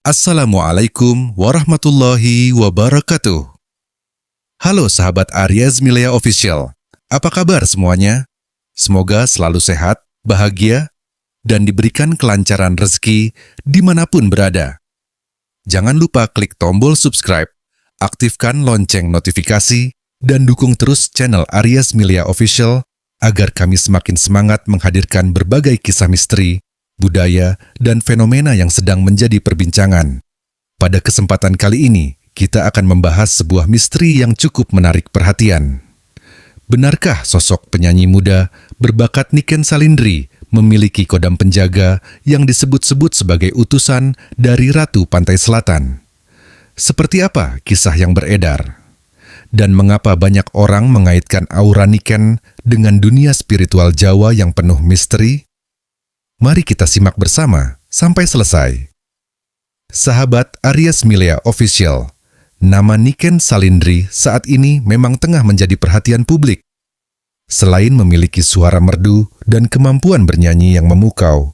Assalamualaikum warahmatullahi wabarakatuh. Halo sahabat Aries Milea Official, apa kabar semuanya? Semoga selalu sehat, bahagia, dan diberikan kelancaran rezeki dimanapun berada. Jangan lupa klik tombol subscribe, aktifkan lonceng notifikasi, dan dukung terus channel Aries Milea Official agar kami semakin semangat menghadirkan berbagai kisah misteri, budaya, dan fenomena yang sedang menjadi perbincangan. Pada kesempatan kali ini, kita akan membahas sebuah misteri yang cukup menarik perhatian. Benarkah sosok penyanyi muda berbakat Niken Salindri memiliki kodam penjaga yang disebut-sebut sebagai utusan dari Ratu Pantai Selatan? Seperti apa kisah yang beredar? Dan mengapa banyak orang mengaitkan aura Niken dengan dunia spiritual Jawa yang penuh misteri? Mari kita simak bersama sampai selesai. Sahabat Aries Milea Official, nama Niken Salindri saat ini memang tengah menjadi perhatian publik. Selain memiliki suara merdu dan kemampuan bernyanyi yang memukau,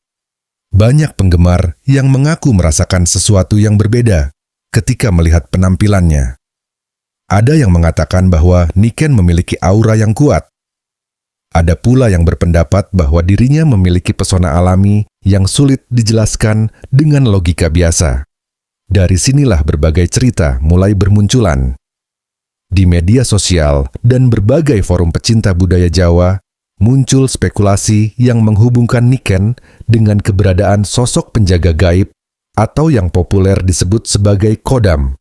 banyak penggemar yang mengaku merasakan sesuatu yang berbeda ketika melihat penampilannya. Ada yang mengatakan bahwa Niken memiliki aura yang kuat. Ada pula yang berpendapat bahwa dirinya memiliki pesona alami yang sulit dijelaskan dengan logika biasa. Dari sinilah berbagai cerita mulai bermunculan. Di media sosial dan berbagai forum pecinta budaya Jawa, muncul spekulasi yang menghubungkan Niken dengan keberadaan sosok penjaga gaib atau yang populer disebut sebagai kodam.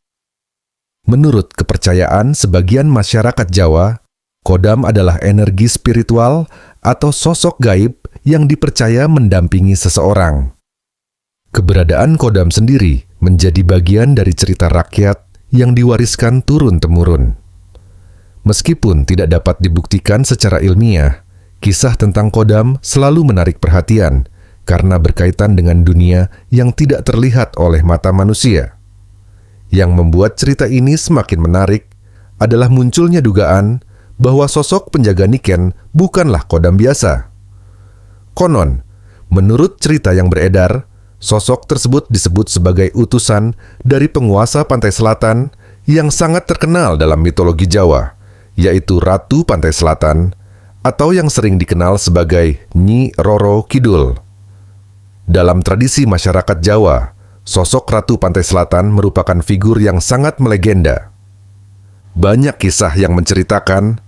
Menurut kepercayaan sebagian masyarakat Jawa, kodam adalah energi spiritual atau sosok gaib yang dipercaya mendampingi seseorang. Keberadaan kodam sendiri menjadi bagian dari cerita rakyat yang diwariskan turun-temurun. Meskipun tidak dapat dibuktikan secara ilmiah, kisah tentang kodam selalu menarik perhatian karena berkaitan dengan dunia yang tidak terlihat oleh mata manusia. Yang membuat cerita ini semakin menarik adalah munculnya dugaan bahwa sosok penjaga Niken bukanlah kodam biasa. Konon, menurut cerita yang beredar, sosok tersebut disebut sebagai utusan dari penguasa Pantai Selatan yang sangat terkenal dalam mitologi Jawa, yaitu Ratu Pantai Selatan, atau yang sering dikenal sebagai Nyi Roro Kidul. Dalam tradisi masyarakat Jawa, sosok Ratu Pantai Selatan merupakan figur yang sangat melegenda. Banyak kisah yang menceritakan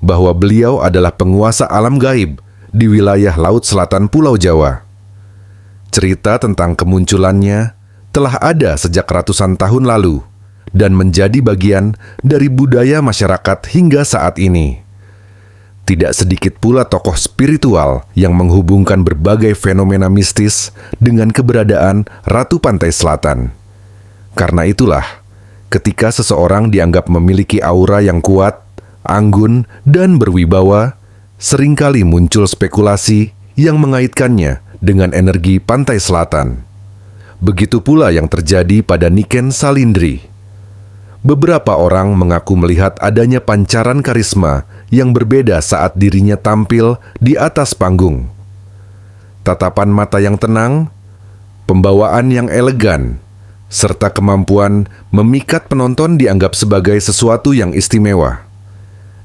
bahwa beliau adalah penguasa alam gaib di wilayah Laut Selatan Pulau Jawa. Cerita tentang kemunculannya telah ada sejak ratusan tahun lalu dan menjadi bagian dari budaya masyarakat hingga saat ini. Tidak sedikit pula tokoh spiritual yang menghubungkan berbagai fenomena mistis dengan keberadaan Ratu Pantai Selatan. Karena itulah, ketika seseorang dianggap memiliki aura yang kuat, anggun, dan berwibawa, seringkali muncul spekulasi yang mengaitkannya dengan energi Pantai Selatan. Begitu pula yang terjadi pada Niken Salindri. Beberapa orang mengaku melihat adanya pancaran karisma yang berbeda saat dirinya tampil di atas panggung. Tatapan mata yang tenang, pembawaan yang elegan, serta kemampuan memikat penonton dianggap sebagai sesuatu yang istimewa.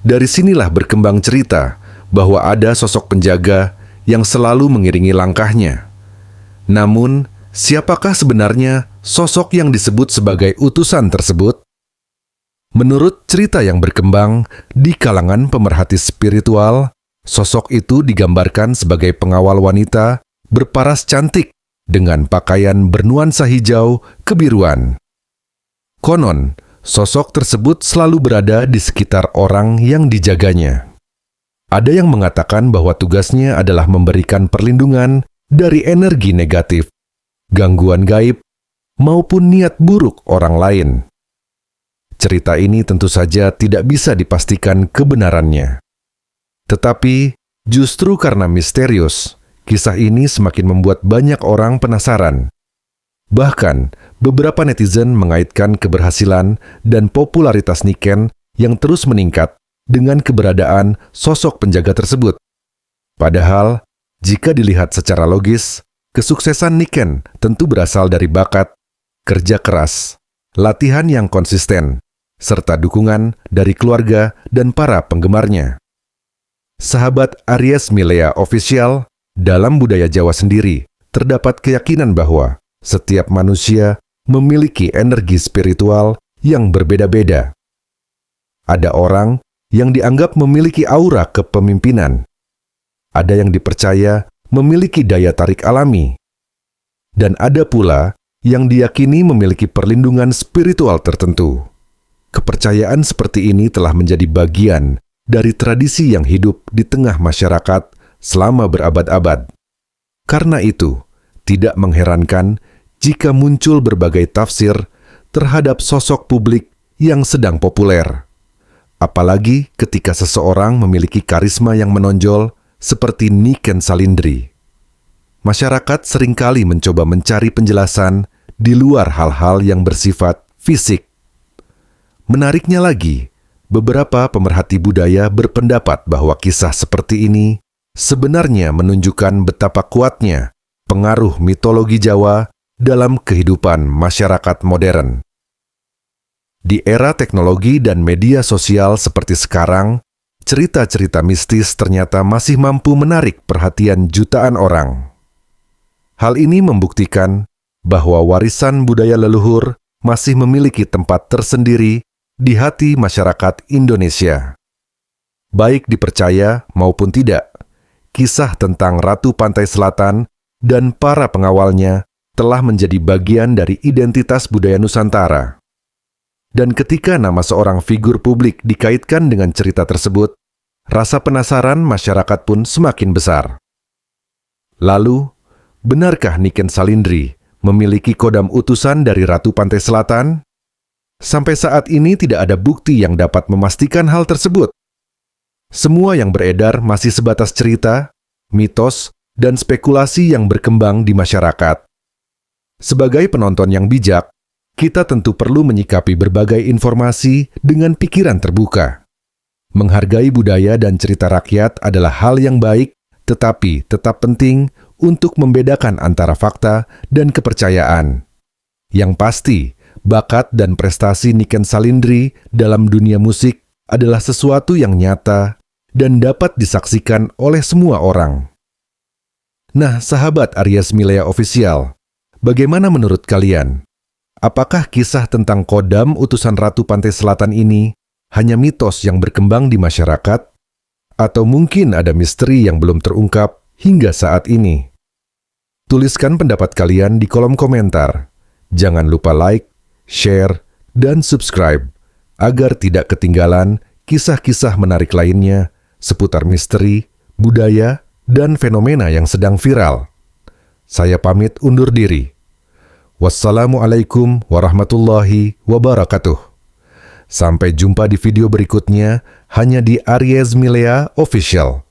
Dari sinilah berkembang cerita bahwa ada sosok penjaga yang selalu mengiringi langkahnya. Namun, siapakah sebenarnya sosok yang disebut sebagai utusan tersebut? Menurut cerita yang berkembang di kalangan pemerhati spiritual, sosok itu digambarkan sebagai pengawal wanita berparas cantik dengan pakaian bernuansa hijau kebiruan. Konon, sosok tersebut selalu berada di sekitar orang yang dijaganya. Ada yang mengatakan bahwa tugasnya adalah memberikan perlindungan dari energi negatif, gangguan gaib, maupun niat buruk orang lain. Cerita ini tentu saja tidak bisa dipastikan kebenarannya. Tetapi, justru karena misterius, kisah ini semakin membuat banyak orang penasaran. Bahkan, beberapa netizen mengaitkan keberhasilan dan popularitas Niken yang terus meningkat dengan keberadaan sosok penjaga tersebut. Padahal, jika dilihat secara logis, kesuksesan Niken tentu berasal dari bakat, kerja keras, latihan yang konsisten, serta dukungan dari keluarga dan para penggemarnya. Sahabat Aries Milea Official, dalam budaya Jawa sendiri, terdapat keyakinan bahwa setiap manusia memiliki energi spiritual yang berbeda-beda. Ada orang yang dianggap memiliki aura kepemimpinan. Ada yang dipercaya memiliki daya tarik alami. Dan ada pula yang diyakini memiliki perlindungan spiritual tertentu. Kepercayaan seperti ini telah menjadi bagian dari tradisi yang hidup di tengah masyarakat selama berabad-abad. Karena itu, tidak mengherankan jika muncul berbagai tafsir terhadap sosok publik yang sedang populer. Apalagi ketika seseorang memiliki karisma yang menonjol seperti Niken Salindri. Masyarakat seringkali mencoba mencari penjelasan di luar hal-hal yang bersifat fisik. Menariknya lagi, beberapa pemerhati budaya berpendapat bahwa kisah seperti ini sebenarnya menunjukkan betapa kuatnya pengaruh mitologi Jawa dalam kehidupan masyarakat modern. Di era teknologi dan media sosial seperti sekarang, cerita-cerita mistis ternyata masih mampu menarik perhatian jutaan orang. Hal ini membuktikan bahwa warisan budaya leluhur masih memiliki tempat tersendiri di hati masyarakat Indonesia. Baik dipercaya maupun tidak, kisah tentang Ratu Pantai Selatan dan para pengawalnya telah menjadi bagian dari identitas budaya Nusantara. Dan ketika nama seorang figur publik dikaitkan dengan cerita tersebut, rasa penasaran masyarakat pun semakin besar. Lalu, benarkah Niken Salindri memiliki kodam utusan dari Ratu Pantai Selatan? Sampai saat ini tidak ada bukti yang dapat memastikan hal tersebut. Semua yang beredar masih sebatas cerita, mitos, dan spekulasi yang berkembang di masyarakat. Sebagai penonton yang bijak, kita tentu perlu menyikapi berbagai informasi dengan pikiran terbuka. Menghargai budaya dan cerita rakyat adalah hal yang baik, tetapi tetap penting untuk membedakan antara fakta dan kepercayaan. Yang pasti, bakat dan prestasi Niken Salindri dalam dunia musik adalah sesuatu yang nyata dan dapat disaksikan oleh semua orang. Nah, sahabat Aries Milea Official, bagaimana menurut kalian? Apakah kisah tentang kodam utusan Ratu Pantai Selatan ini hanya mitos yang berkembang di masyarakat? Atau mungkin ada misteri yang belum terungkap hingga saat ini? Tuliskan pendapat kalian di kolom komentar. Jangan lupa like, share, dan subscribe agar tidak ketinggalan kisah-kisah menarik lainnya seputar misteri, budaya, dan fenomena yang sedang viral. Saya pamit undur diri. Wassalamualaikum warahmatullahi wabarakatuh. Sampai jumpa di video berikutnya hanya di Aries Milea Official.